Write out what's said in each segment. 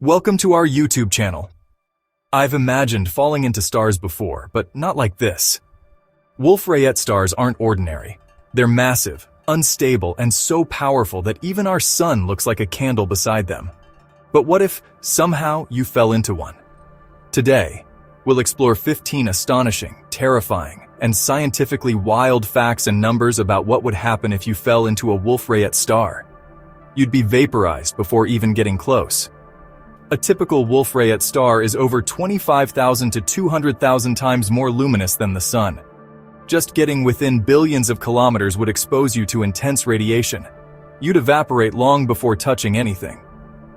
Welcome to our YouTube channel. I've imagined falling into stars before, but not like this. Wolf-Rayet stars aren't ordinary. They're massive, unstable, and so powerful that even our sun looks like a candle beside them. But what if, somehow, you fell into one? Today, we'll explore 15 astonishing, terrifying, and scientifically wild facts and numbers about what would happen if you fell into a Wolf-Rayet star. You'd be vaporized before even getting close. A typical Wolf-Rayet star is over 25,000 to 200,000 times more luminous than the sun. Just getting within billions of kilometers would expose you to intense radiation. You'd evaporate long before touching anything.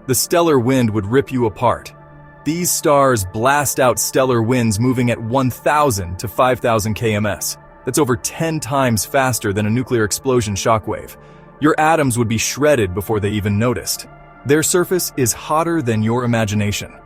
The stellar wind would rip you apart. These stars blast out stellar winds moving at 1,000 to 5,000 kms. That's over 10 times faster than a nuclear explosion shockwave. Your atoms would be shredded before they even noticed. Their surface is hotter than your imagination.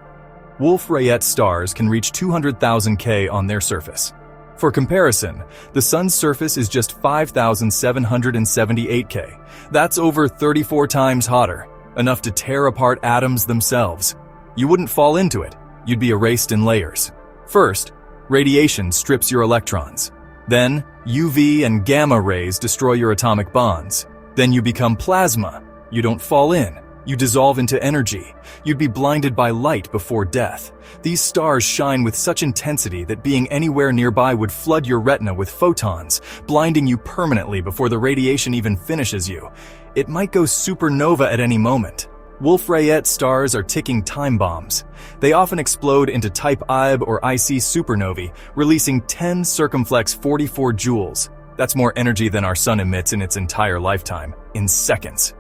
Wolf-Rayet stars can reach 200,000 K on their surface. For comparison, the sun's surface is just 5,778 K. That's over 34 times hotter, enough to tear apart atoms themselves. You wouldn't fall into it, you'd be erased in layers. First, radiation strips your electrons. Then, UV and gamma rays destroy your atomic bonds. Then you become plasma. You don't fall in. You dissolve into energy. You'd be blinded by light before death. These stars shine with such intensity that being anywhere nearby would flood your retina with photons, blinding you permanently before the radiation even finishes you. It might go supernova at any moment. Wolf-Rayet stars are ticking time bombs. They often explode into type Ib or IC supernovae, releasing 10 circumflex 44 joules. That's more energy than our sun emits in its entire lifetime, in seconds.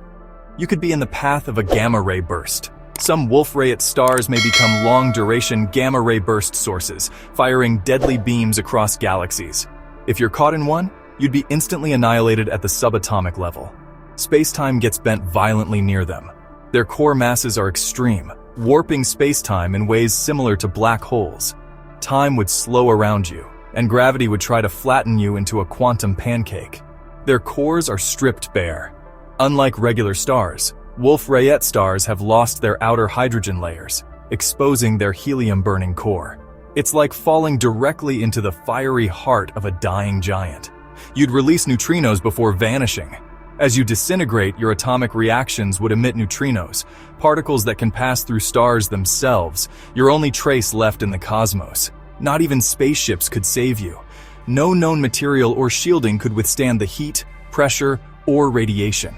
You could be in the path of a gamma-ray burst. Some Wolf-Rayet stars may become long-duration gamma-ray burst sources, firing deadly beams across galaxies. If you're caught in one, you'd be instantly annihilated at the subatomic level. Space-time gets bent violently near them. Their core masses are extreme, warping space-time in ways similar to black holes. Time would slow around you, and gravity would try to flatten you into a quantum pancake. Their cores are stripped bare. Unlike regular stars, Wolf-Rayet stars have lost their outer hydrogen layers, exposing their helium-burning core. It's like falling directly into the fiery heart of a dying giant. You'd release neutrinos before vanishing. As you disintegrate, your atomic reactions would emit neutrinos, particles that can pass through stars themselves, your only trace left in the cosmos. Not even spaceships could save you. No known material or shielding could withstand the heat, pressure, or radiation.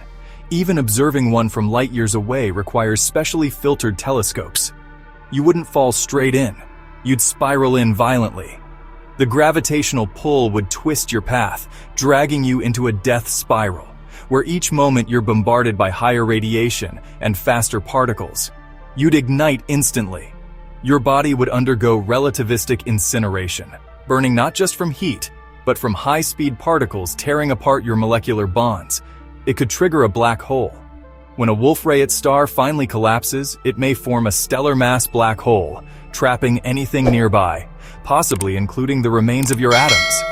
Even observing one from light years away requires specially filtered telescopes. You wouldn't fall straight in. You'd spiral in violently. The gravitational pull would twist your path, dragging you into a death spiral, where each moment you're bombarded by higher radiation and faster particles. You'd ignite instantly. Your body would undergo relativistic incineration, burning not just from heat, but from high-speed particles tearing apart your molecular bonds. It could trigger a black hole. When a Wolf-Rayet star finally collapses, it may form a stellar mass black hole, trapping anything nearby, possibly including the remains of your atoms.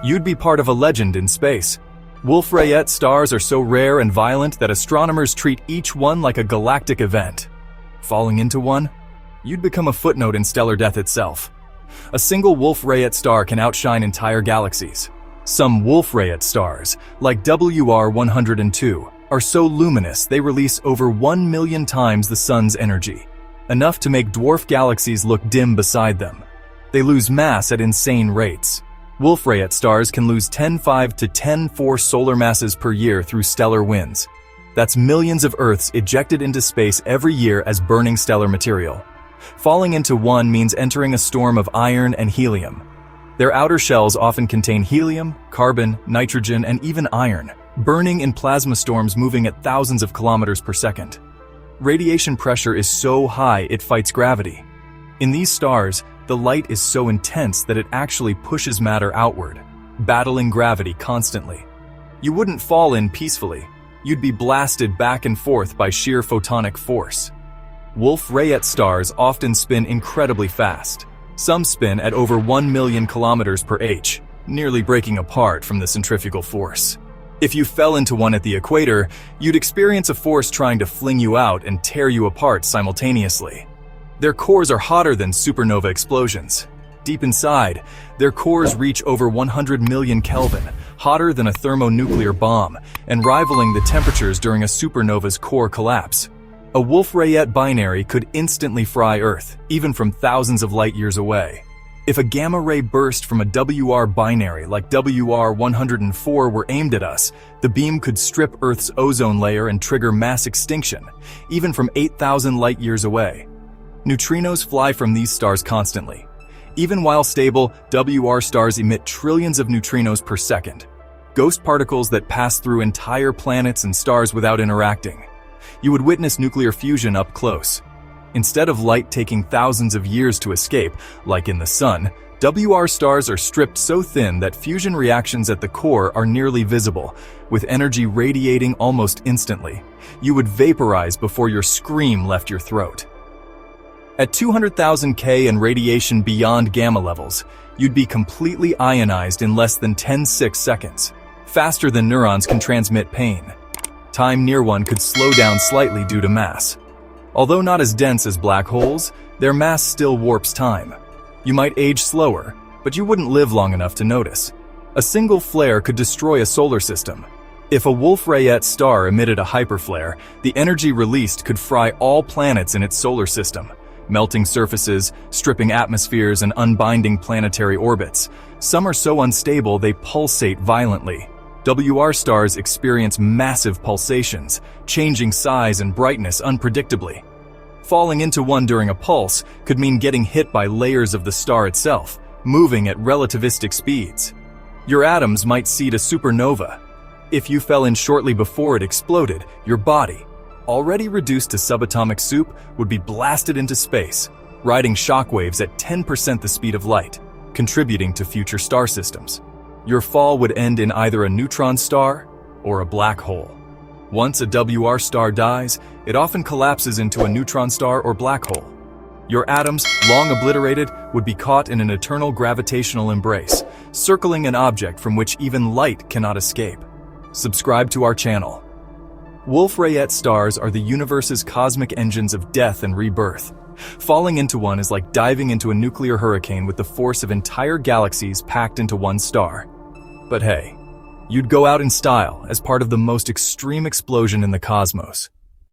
You'd be part of a legend in space. Wolf-Rayet stars are so rare and violent that astronomers treat each one like a galactic event. Falling into one? You'd become a footnote in stellar death itself. A single Wolf-Rayet star can outshine entire galaxies. Some Wolf-Rayet stars, like WR102, are so luminous they release over 1 million times the sun's energy, enough to make dwarf galaxies look dim beside them. They lose mass at insane rates. Wolf-Rayet stars can lose 10.5 to 10.4 solar masses per year through stellar winds. That's millions of Earths ejected into space every year as burning stellar material. Falling into one means entering a storm of iron and helium. Their outer shells often contain helium, carbon, nitrogen, and even iron, burning in plasma storms moving at thousands of kilometers per second. Radiation pressure is so high it fights gravity. In these stars, the light is so intense that it actually pushes matter outward, battling gravity constantly. You wouldn't fall in peacefully. You'd be blasted back and forth by sheer photonic force. Wolf-Rayet stars often spin incredibly fast. Some spin at over 1 million kilometers per h, nearly breaking apart from the centrifugal force. If you fell into one at the equator, you'd experience a force trying to fling you out and tear you apart simultaneously. Their cores are hotter than supernova explosions. Deep inside, their cores reach over 100 million Kelvin, hotter than a thermonuclear bomb, and rivaling the temperatures during a supernova's core collapse. A Wolf-Rayet binary could instantly fry Earth, even from thousands of light years away. If a gamma-ray burst from a WR binary like WR-104 were aimed at us, the beam could strip Earth's ozone layer and trigger mass extinction, even from 8,000 light years away. Neutrinos fly from these stars constantly. Even while stable, WR stars emit trillions of neutrinos per second, ghost particles that pass through entire planets and stars without interacting. You would witness nuclear fusion up close. Instead of light taking thousands of years to escape, like in the Sun, WR stars are stripped so thin that fusion reactions at the core are nearly visible, with energy radiating almost instantly. You would vaporize before your scream left your throat. At 200,000 K and radiation beyond gamma levels, you'd be completely ionized in less than 10 seconds, faster than neurons can transmit pain. Time near one could slow down slightly due to mass. Although not as dense as black holes, their mass still warps time. You might age slower, but you wouldn't live long enough to notice. A single flare could destroy a solar system. If a Wolf-Rayet star emitted a hyperflare, the energy released could fry all planets in its solar system, melting surfaces, stripping atmospheres, and unbinding planetary orbits. Some are so unstable they pulsate violently. WR stars experience massive pulsations, changing size and brightness unpredictably. Falling into one during a pulse could mean getting hit by layers of the star itself, moving at relativistic speeds. Your atoms might seed a supernova. If you fell in shortly before it exploded, your body, already reduced to subatomic soup, would be blasted into space, riding shockwaves at 10% the speed of light, contributing to future star systems. Your fall would end in either a neutron star or a black hole. Once a WR star dies, it often collapses into a neutron star or black hole. Your atoms, long obliterated, would be caught in an eternal gravitational embrace, circling an object from which even light cannot escape. Subscribe to our channel. Wolf-Rayet stars are the universe's cosmic engines of death and rebirth. Falling into one is like diving into a nuclear hurricane with the force of entire galaxies packed into one star. But hey, you'd go out in style as part of the most extreme explosion in the cosmos.